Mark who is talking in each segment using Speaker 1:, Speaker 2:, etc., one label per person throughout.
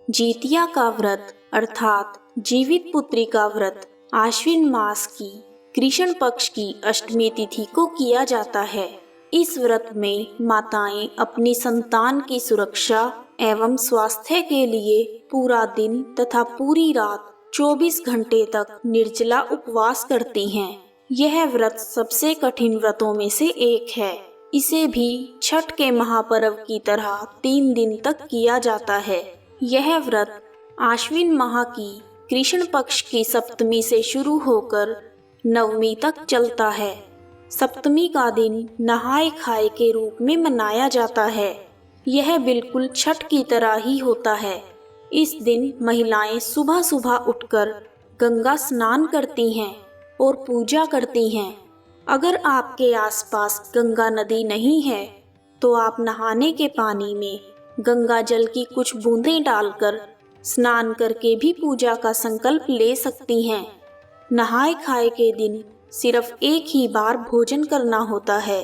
Speaker 1: जीतिया का व्रत अर्थात जीवित पुत्री का व्रत आश्विन मास की कृष्ण पक्ष की अष्टमी तिथि को किया जाता है। इस व्रत में माताएं अपनी संतान की सुरक्षा एवं स्वास्थ्य के लिए पूरा दिन तथा पूरी रात 24 घंटे तक निर्जला उपवास करती हैं। यह व्रत सबसे कठिन व्रतों में से एक है। इसे भी छठ के महापर्व की तरह 3 दिन तक किया जाता है। यह व्रत आश्विन माह की कृष्ण पक्ष की सप्तमी से शुरू होकर नवमी तक चलता है। सप्तमी का दिन नहाय खाए के रूप में मनाया जाता है। यह बिल्कुल छठ की तरह ही होता है। इस दिन महिलाएं सुबह सुबह उठकर गंगा स्नान करती हैं और पूजा करती हैं। अगर आपके आसपास गंगा नदी नहीं है तो आप नहाने के पानी में गंगा जल की कुछ बूंदें डालकर स्नान करके भी पूजा का संकल्प ले सकती हैं। नहाय खाए के दिन सिर्फ एक ही बार भोजन करना होता है।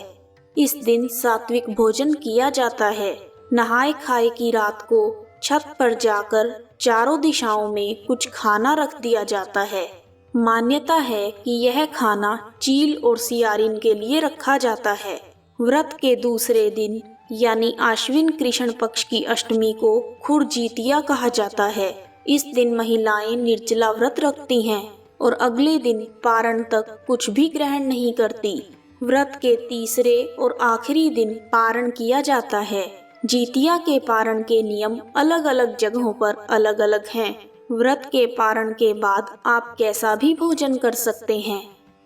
Speaker 1: इस दिन सात्विक भोजन किया जाता है। नहाय खाए की रात को छत पर जाकर चारों दिशाओं में कुछ खाना रख दिया जाता है। मान्यता है कि यह खाना चील और सियारिन के लिए रखा जाता है। व्रत के दूसरे दिन यानी आश्विन कृष्ण पक्ष की अष्टमी को खुरजीतिया कहा जाता है। इस दिन महिलाएं निर्जला व्रत रखती हैं और अगले दिन पारण तक कुछ भी ग्रहण नहीं करती। व्रत के तीसरे और आखिरी दिन पारण किया जाता है। जीतिया के पारण के नियम अलग अलग जगहों पर अलग अलग हैं। व्रत के पारण के बाद आप कैसा भी भोजन कर सकते हैं।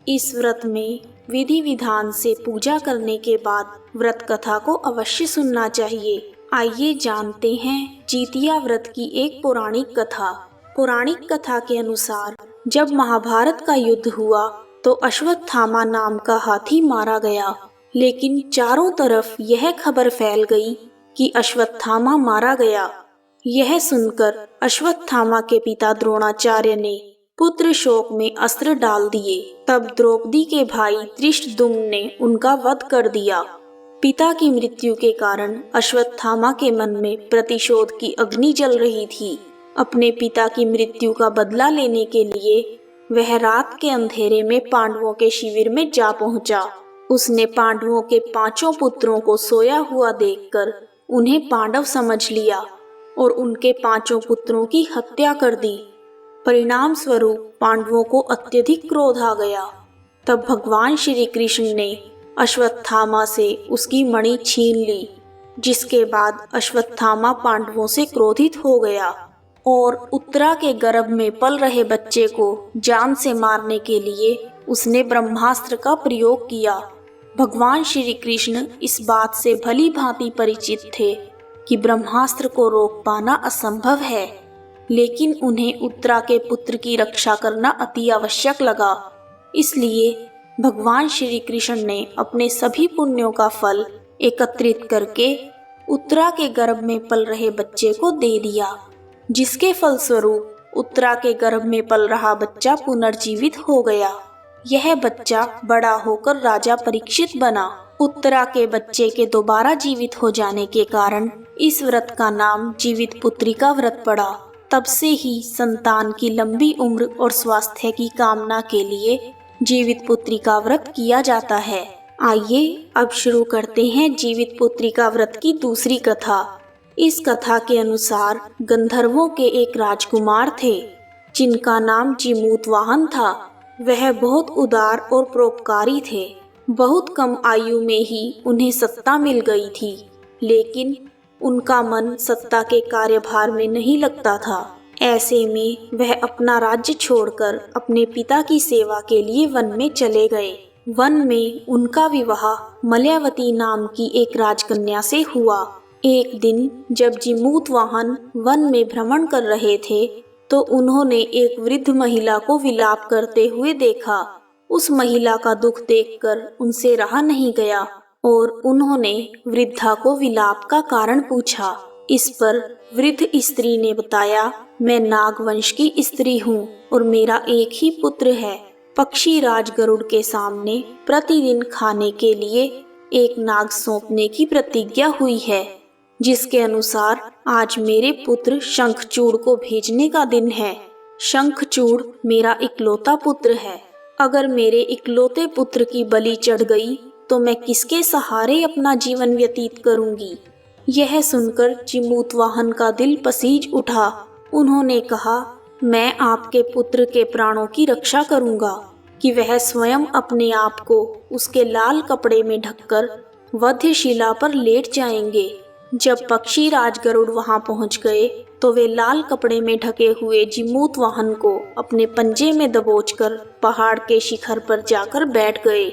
Speaker 1: इस व्रत में विधि विधान से पूजा करने के बाद व्रत कथा को अवश्य सुनना चाहिए। आइए जानते हैं जीतिया व्रत की एक पौराणिक कथा। पौराणिक कथा के अनुसार जब महाभारत का युद्ध हुआ तो अश्वत्थामा नाम का हाथी मारा गया, लेकिन चारों तरफ यह खबर फैल गई कि अश्वत्थामा मारा गया। यह सुनकर अश्वत्थामा के पिता द्रोणाचार्य ने पुत्र शोक में अस्त्र डाल दिए। तब द्रौपदी के भाई धृष्टद्युम्न ने उनका वध कर दिया। पिता की मृत्यु के कारण अश्वत्थामा के मन में प्रतिशोध की अग्नि जल रही थी। अपने पिता की मृत्यु का बदला लेने के लिए वह रात के अंधेरे में पांडवों के शिविर में जा पहुंचा। उसने पांडवों के 5 पुत्रों को सोया हुआ देखकर उन्हें पांडव समझ लिया और उनके 5 पुत्रों की हत्या कर दी। परिणाम स्वरूप पांडवों को अत्यधिक क्रोध आ गया। तब भगवान श्री कृष्ण ने अश्वत्थामा से उसकी मणि छीन ली, जिसके बाद अश्वत्थामा पांडवों से क्रोधित हो गया और उत्तरा के गर्भ में पल रहे बच्चे को जान से मारने के लिए उसने ब्रह्मास्त्र का प्रयोग किया। भगवान श्री कृष्ण इस बात से भली भांति परिचित थे कि ब्रह्मास्त्र को रोक पाना असंभव है, लेकिन उन्हें उत्तरा के पुत्र की रक्षा करना अति आवश्यक लगा। इसलिए भगवान श्री कृष्ण ने अपने सभी पुण्यों का फल एकत्रित करके उत्तरा के गर्भ में पल रहे बच्चे को दे दिया, जिसके फलस्वरूप उत्तरा के गर्भ में पल रहा बच्चा पुनर्जीवित हो गया। यह बच्चा बड़ा होकर राजा परीक्षित बना। उत्तरा के बच्चे के दोबारा जीवित हो जाने के कारण इस व्रत का नाम जीवित पुत्री का व्रत पड़ा। तब से ही संतान की लंबी उम्र और स्वास्थ्य की कामना के लिए जीवित पुत्री का व्रत किया जाता है। आइए अब शुरू करते हैं जीवित पुत्री का व्रत की दूसरी कथा। इस कथा के अनुसार गंधर्वों के एक राजकुमार थे जिनका नाम जीमूतवाहन था। वह बहुत उदार और परोपकारी थे। बहुत कम आयु में ही उन्हें सत्ता मिल गई थी, लेकिन उनका मन सत्ता के कार्यभार में नहीं लगता था। ऐसे में वह अपना राज्य छोड़कर अपने पिता की सेवा के लिए वन में चले गए। वन में उनका विवाह मलयावती नाम की एक राजकन्या से हुआ। एक दिन जब जीमूतवाहन वन में भ्रमण कर रहे थे तो उन्होंने एक वृद्ध महिला को विलाप करते हुए देखा। उस महिला का दुख देखकर उनसे रहा नहीं गया और उन्होंने वृद्धा को विलाप का कारण पूछा। इस पर वृद्ध स्त्री ने बताया, मैं नागवंश की स्त्री हूँ और मेरा एक ही पुत्र है। पक्षी राज गरुड़ के सामने प्रतिदिन खाने के लिए एक नाग सौंपने की प्रतिज्ञा हुई है। जिसके अनुसार आज मेरे पुत्र शंखचूड़ को भेजने का दिन है। शंखचूड़ मेरा इकलौता पुत्र है। अगर मेरे इकलौते पुत्र की बलि चढ़ गई तो मैं किसके सहारे अपना जीवन व्यतीत करूंगी। यह सुनकर जिमूतवाहन का दिल पसीज उठा। उन्होंने कहा, मैं आपके पुत्र के प्राणों की रक्षा करूंगा कि वह स्वयं अपने आप को उसके लाल कपड़े में ढककर वध्यशिला पर लेट जाएंगे। जब पक्षी राज गरुड़ वहां पहुंच गए तो वे लाल कपड़े में ढके हुए जिमूतवाहन को अपने पंजे में दबोचकर पहाड़ के शिखर पर जाकर बैठ गए।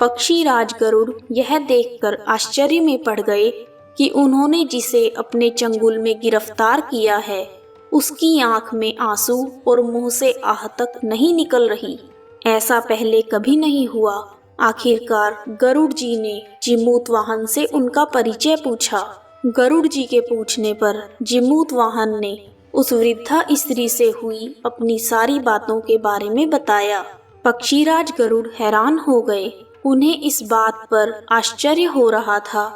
Speaker 1: पक्षी राज गरुड़ यह देखकर आश्चर्य में पड़ गए कि उन्होंने जिसे अपने चंगुल में गिरफ्तार किया है उसकी आंख में आंसू और मुंह से आह तक नहीं निकल रही। ऐसा पहले कभी नहीं हुआ। आखिरकार गरुड़ जी ने जिमूतवाहन से उनका परिचय पूछा। गरुड़ जी के पूछने पर जिमूतवाहन ने उस वृद्धा स्त्री से हुई अपनी सारी बातों के बारे में बताया। पक्षीराज गरुड़ हैरान हो गए। उन्हें इस बात पर आश्चर्य हो रहा था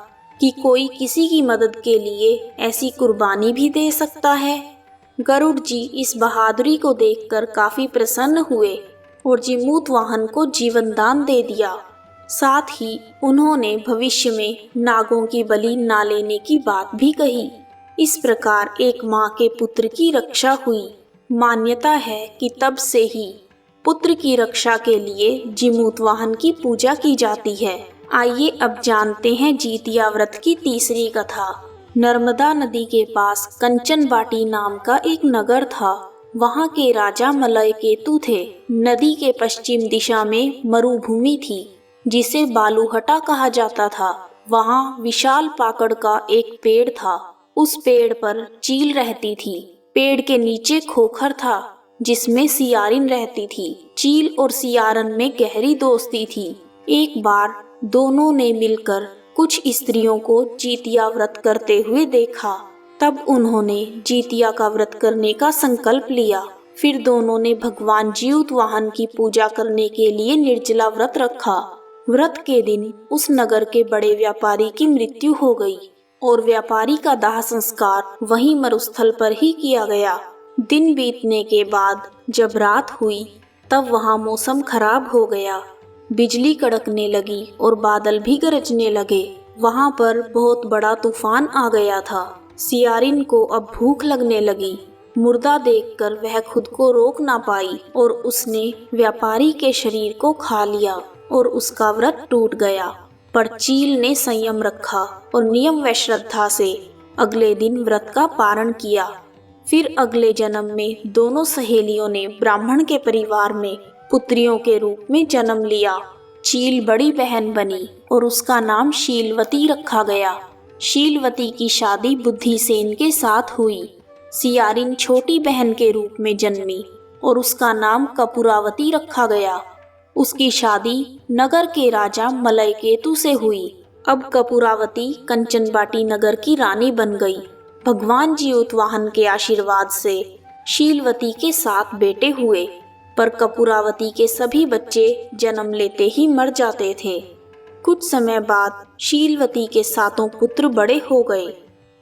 Speaker 1: कि कोई किसी की मदद के लिए ऐसी कुर्बानी भी दे सकता है। गरुड़ जी इस बहादुरी को देखकर काफी प्रसन्न हुए और जिमूतवाहन को जीवन दान दे दिया। साथ ही उन्होंने भविष्य में नागों की बलि ना लेने की बात भी कही। इस प्रकार एक माँ के पुत्र की रक्षा हुई। मान्यता है कि तब से ही पुत्र की रक्षा के लिए जिमूतवाहन की पूजा की जाती है। आइए अब जानते हैं जीतिया व्रत की तीसरी कथा। नर्मदा नदी के पास कंचन बाटी नाम का एक नगर था। वहाँ के राजा मलय केतु थे। नदी के पश्चिम दिशा में मरुभूमि थी जिसे बालूहटा कहा जाता था। वहाँ विशाल पाकड़ का एक पेड़ था। उस पेड़ पर चील रहती थी। पेड़ के नीचे खोखर था जिसमें सियारिन रहती थी। चील और सियारन में गहरी दोस्ती थी। एक बार दोनों ने मिलकर कुछ स्त्रियों को जीतिया व्रत करते हुए देखा। तब उन्होंने जीतिया का व्रत करने का संकल्प लिया। फिर दोनों ने भगवान जिमूतवाहन की पूजा करने के लिए निर्जला व्रत रखा। व्रत के दिन उस नगर के बड़े व्यापारी की मृत्यु हो गई और व्यापारी का दाह संस्कार वहीं मरुस्थल पर ही किया गया। दिन बीतने के बाद जब रात हुई तब वहाँ मौसम खराब हो गया। बिजली कड़कने लगी और बादल भी गरजने लगे। वहाँ पर बहुत बड़ा तूफान आ गया था। सियारिन को अब भूख लगने लगी। मुर्दा देखकर वह खुद को रोक ना पाई और उसने व्यापारी के शरीर को खा लिया और उसका व्रत टूट गया। पर चील ने संयम रखा और नियम व श्रद्धा से अगले दिन व्रत का पारण किया। फिर अगले जन्म में दोनों सहेलियों ने ब्राह्मण के परिवार में पुत्रियों के रूप में जन्म लिया। चील बड़ी बहन बनी और उसका नाम शीलवती रखा गया। शीलवती की शादी बुद्धिसेन के साथ हुई। सियारिन छोटी बहन के रूप में जन्मी और उसका नाम कपूरावती रखा गया। उसकी शादी नगर के राजा मलय केतु से हुई। अब कपूरावती कंचनबाटी नगर की रानी बन गई। भगवान जिमूतवाहन के आशीर्वाद से शीलवती के 7 बेटे हुए, पर कपूरावती के सभी बच्चे जन्म लेते ही मर जाते थे। कुछ समय बाद शीलवती के 7 पुत्र बड़े हो गए।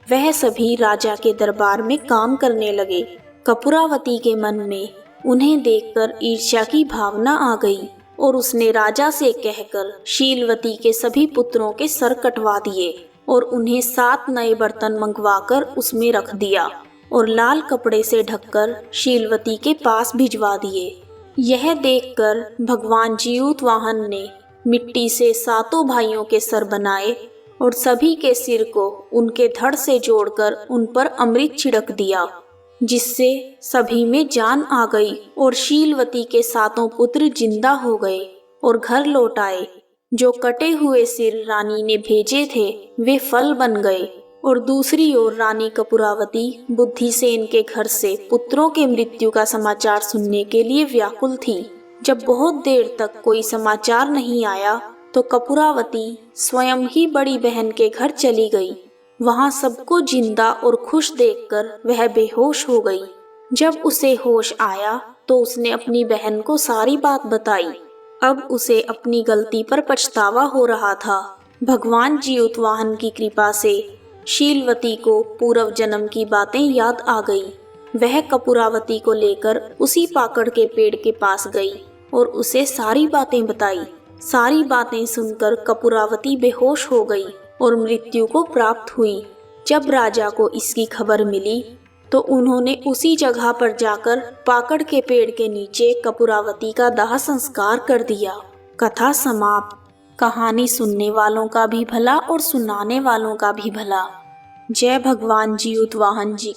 Speaker 1: वह सभी राजा के दरबार में काम करने लगे। कपूरावती के मन में उन्हें देखकर ईर्ष्या की भावना आ गई और उसने राजा से कहकर शीलवती के सभी पुत्रों के सर कटवा दिए और उन्हें 7 नए बर्तन मंगवाकर उसमें रख दिया और लाल कपड़े से ढककर शीलवती के पास भिजवा दिए। यह देखकर भगवान जिमूतवाहन ने मिट्टी से 7 भाइयों के सर बनाए और सभी के सिर को उनके धड़ से जोड़कर उन पर अमृत छिड़क दिया, जिससे सभी में जान आ गई और शीलवती के 7 पुत्र जिंदा हो गए और घर लौट आए। जो कटे हुए सिर रानी ने भेजे थे वे फल बन गए और दूसरी ओर रानी कपूरावती बुद्धिसेन के घर से पुत्रों के मृत्यु का समाचार सुनने के लिए व्याकुल थी। जब बहुत देर तक कोई समाचार नहीं आया तो कपूरावती स्वयं ही बड़ी बहन के घर चली गई। वहां सबको जिंदा और खुश देखकर वह बेहोश हो गई। जब उसे होश आया तो उसने अपनी बहन को सारी बात बताई। अब उसे अपनी गलती पर पछतावा हो रहा था। भगवान जिमूतवाहन की कृपा से शीलवती को पूर्व जन्म की बातें याद आ गई। वह कपूरावती को लेकर उसी पाकड़ के पेड़ के पास गई और उसे सारी बातें बताई। सारी बातें सुनकर कपूरावती बेहोश हो गई और मृत्यु को प्राप्त हुई। जब राजा को इसकी खबर मिली तो उन्होंने उसी जगह पर जाकर पाकड़ के पेड़ के नीचे कपूरावती का दाह संस्कार कर दिया। कथा समाप्त। कहानी सुनने वालों का भी भला और सुनाने वालों का भी भला। जय भगवान जीउतवाहन जी।